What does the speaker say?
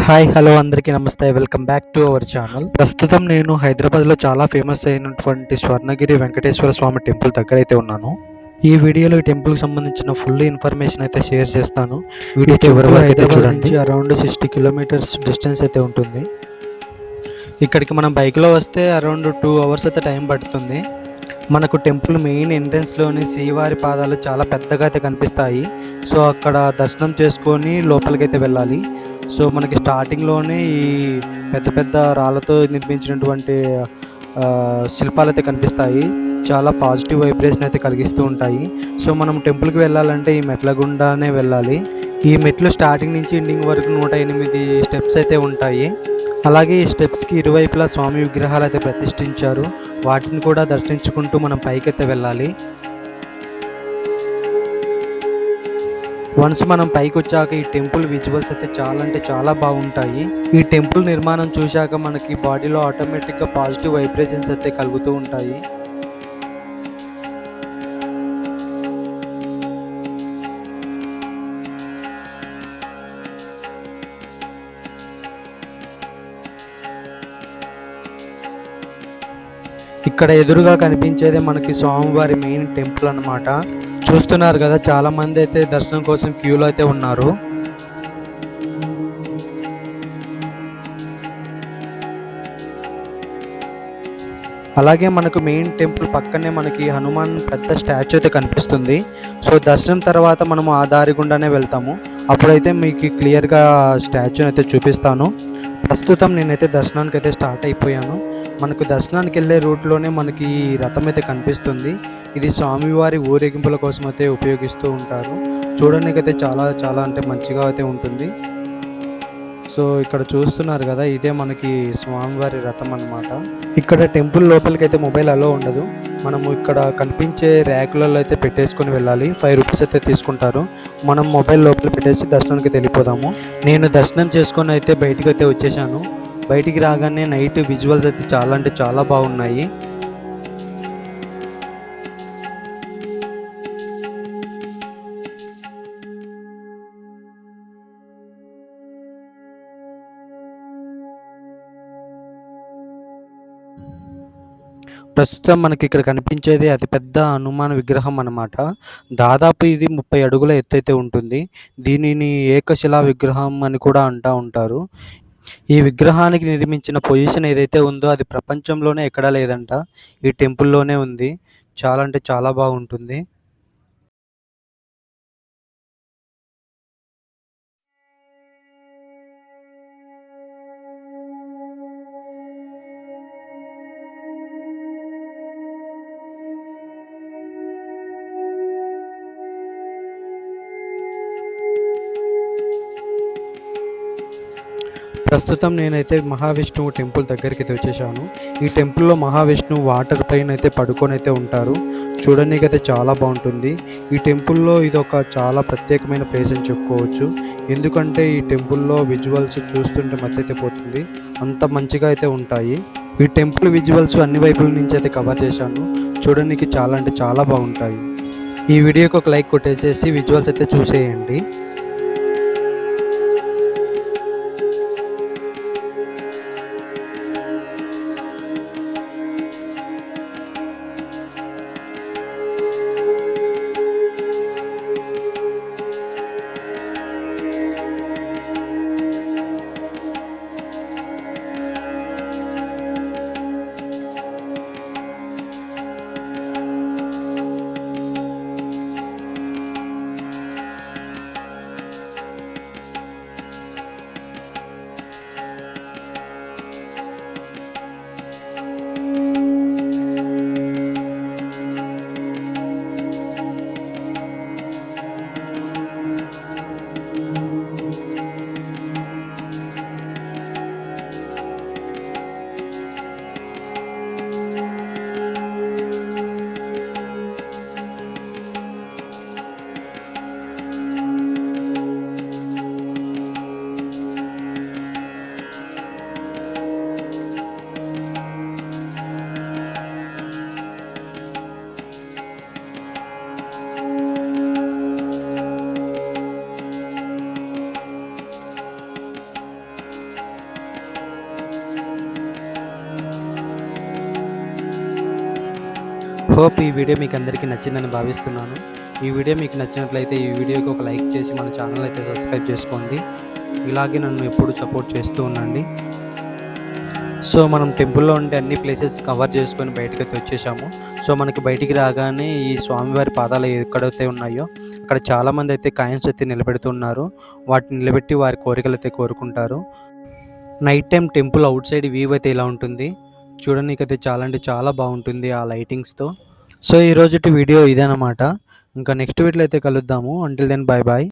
Hi hello అందరికీ నమస్తే. Welcome back to our channel. ప్రస్తుతం నేను హైదరాబాద్లో చాలా ఫేమస్ అయినటువంటి స్వర్ణగిరి వెంకటేశ్వర స్వామి టెంపుల్ దగ్గర అయితే ఉన్నాను. ఈ వీడియోలో ఈ టెంపుల్కి సంబంధించిన ఫుల్ ఇన్ఫర్మేషన్ అయితే షేర్ చేస్తాను. వీడియో చివరి వరకు అయితే చూడండి. అరౌండ్ 60 కిలోమీటర్స్ డిస్టెన్స్ అయితే ఉంటుంది. ఇక్కడికి మనం బైక్లో వస్తే అరౌండ్ 2 అవర్స్ అయితే టైం పడుతుంది. మనకు టెంపుల్ మెయిన్ ఎంట్రన్స్లోని శ్రీవారి పాదాలు చాలా పెద్దగా అయితే కనిపిస్తాయి. సో అక్కడ దర్శనం చేసుకొని లోపలికైతే వెళ్ళాలి. సో మనకి స్టార్టింగ్లోనే ఈ పెద్ద పెద్ద రాళ్ళతో నిర్మించినటువంటి శిల్పాలు అయితే కనిపిస్తాయి. చాలా పాజిటివ్ వైబ్రేషన్ అయితే కలిగిస్తూ ఉంటాయి. సో మనం టెంపుల్కి వెళ్ళాలంటే ఈ మెట్ల గుండానే వెళ్ళాలి. ఈ మెట్లు స్టార్టింగ్ నుంచి ఎండింగ్ వరకు 108 స్టెప్స్ అయితే ఉంటాయి. అలాగే ఈ స్టెప్స్కి ఇరువైపులా స్వామి విగ్రహాలు అయితే ప్రతిష్ఠించారు. వాటిని కూడా దర్శించుకుంటూ మనం పైకైతే వెళ్ళాలి. వన్స్ మనం పైకి వచ్చాక ఈ టెంపుల్ విజువల్స్ అయితే చాలా అంటే చాలా బాగుంటాయి. ఈ టెంపుల్ నిర్మాణం చూశాక మనకి బాడీలో ఆటోమేటిక్గా పాజిటివ్ వైబ్రేషన్స్ అయితే కలుగుతూ ఉంటాయి. ఇక్కడ ఎదురుగా కనిపించేదే మనకి స్వామివారి మెయిన్ టెంపుల్ అన్నమాట. చూస్తున్నారు కదా, చాలా మంది అయితే దర్శనం కోసం క్యూలో అయితే ఉన్నారు. అలాగే మనకు మెయిన్ టెంపుల్ పక్కనే మనకి హనుమాన్ పెద్ద స్టాచ్యూ అయితే కనిపిస్తుంది. సో దర్శనం తర్వాత మనము ఆ దారి గుండానే వెళ్తాము. అప్పుడైతే మీకు క్లియర్గా స్టాచ్యూని అయితే చూపిస్తాను. ప్రస్తుతం నేనైతే దర్శనానికి అయితే స్టార్ట్ అయిపోయాను. మనకు దర్శనానికి వెళ్ళే రూట్లోనే మనకి రథం అయితే కనిపిస్తుంది. ఇది స్వామివారి ఊరేగింపుల కోసం అయితే ఉపయోగిస్తూ ఉంటారు. చూడడానికి అయితే చాలా చాలా అంటే మంచిగా అయితే ఉంటుంది. సో ఇక్కడ చూస్తున్నారు కదా, ఇదే మనకి స్వామివారి రథం అన్నమాట. ఇక్కడ టెంపుల్ లోపలికి అయితే మొబైల్ అలో ఉండదు. మనము ఇక్కడ కనిపించే ర్యాకులలో అయితే పెట్టేసుకొని వెళ్ళాలి. 5 రూపీస్ అయితే తీసుకుంటారు. మనం మొబైల్ లోపల పెట్టేసి దర్శనానికి వెళ్ళిపోదాము. నేను దర్శనం చేసుకొని అయితే బయటికి అయితే వచ్చేసాను. బయటికి రాగానే నైట్ విజువల్స్ అయితే చాలా అంటే చాలా బాగున్నాయి. ప్రస్తుతం మనకి ఇక్కడ కనిపించేది అతిపెద్ద హనుమాన్ విగ్రహం అన్నమాట. దాదాపు ఇది 30 అడుగుల ఎత్తు అయితే ఉంటుంది. దీనిని ఏకశిలా విగ్రహం అని కూడా అంటూ ఉంటారు. ఈ విగ్రహానికి నిర్మించిన పొజిషన్ ఏదైతే ఉందో అది ప్రపంచంలోనే ఎక్కడా లేదంట. ఈ టెంపుల్లోనే ఉంది. చాలా అంటే చాలా బాగుంటుంది. ప్రస్తుతం నేనైతే మహావిష్ణువు టెంపుల్ దగ్గరికి అయితే వచ్చేసాను. ఈ టెంపుల్లో మహావిష్ణువు వాటర్ పైన అయితే పడుకొని అయితే ఉంటారు. చూడడానికి అయితే చాలా బాగుంటుంది. ఈ టెంపుల్లో ఇది ఒక చాలా ప్రత్యేకమైన ప్లేస్ అని చెప్పుకోవచ్చు. ఎందుకంటే ఈ టెంపుల్లో విజువల్స్ చూస్తుంటే మత్తయితే పోతుంది. అంత మంచిగా అయితే ఉంటాయి. ఈ టెంపుల్ విజువల్స్ అన్ని వైపుల నుంచి అయితే కవర్ చేశాను. చూడడానికి చాలా అంటే చాలా బాగుంటాయి. ఈ వీడియోకి ఒక లైక్ కొట్టేసేసి విజువల్స్ అయితే చూసేయండి. హోప్ ఈ వీడియో మీకు అందరికీ నచ్చిందని భావిస్తున్నాను. ఈ వీడియో మీకు నచ్చినట్లయితే ఈ వీడియోకి ఒక లైక్ చేసి మన ఛానల్ అయితే సబ్స్క్రైబ్ చేసుకోండి. ఇలాగే నన్ను ఎప్పుడు సపోర్ట్ చేస్తూ ఉండండి. సో మనం టెంపుల్లో ఉండే అన్ని ప్లేసెస్ కవర్ చేసుకొని బయటకైతే వచ్చేసాము. సో మనకి బయటికి రాగానే ఈ స్వామివారి పాదాలు ఎక్కడైతే ఉన్నాయో అక్కడ చాలామంది అయితే కాయిన్స్ అయితే నిలబెడుతున్నారు. వాటిని నిలబెట్టి వారి కోరికలు అయితే కోరుకుంటారు. Night time temple out side view అయితే ఇలా ఉంటుంది. చూడడానికైతే చాలా అంటే చాలా బాగుంటుంది ఆ లైటింగ్స్తో. సో ఈ రోజుటి వీడియో ఇదేనమాట. ఇంకా నెక్స్ట్ వీడియోలో అయితే కలుద్దాము. Until then bye bye.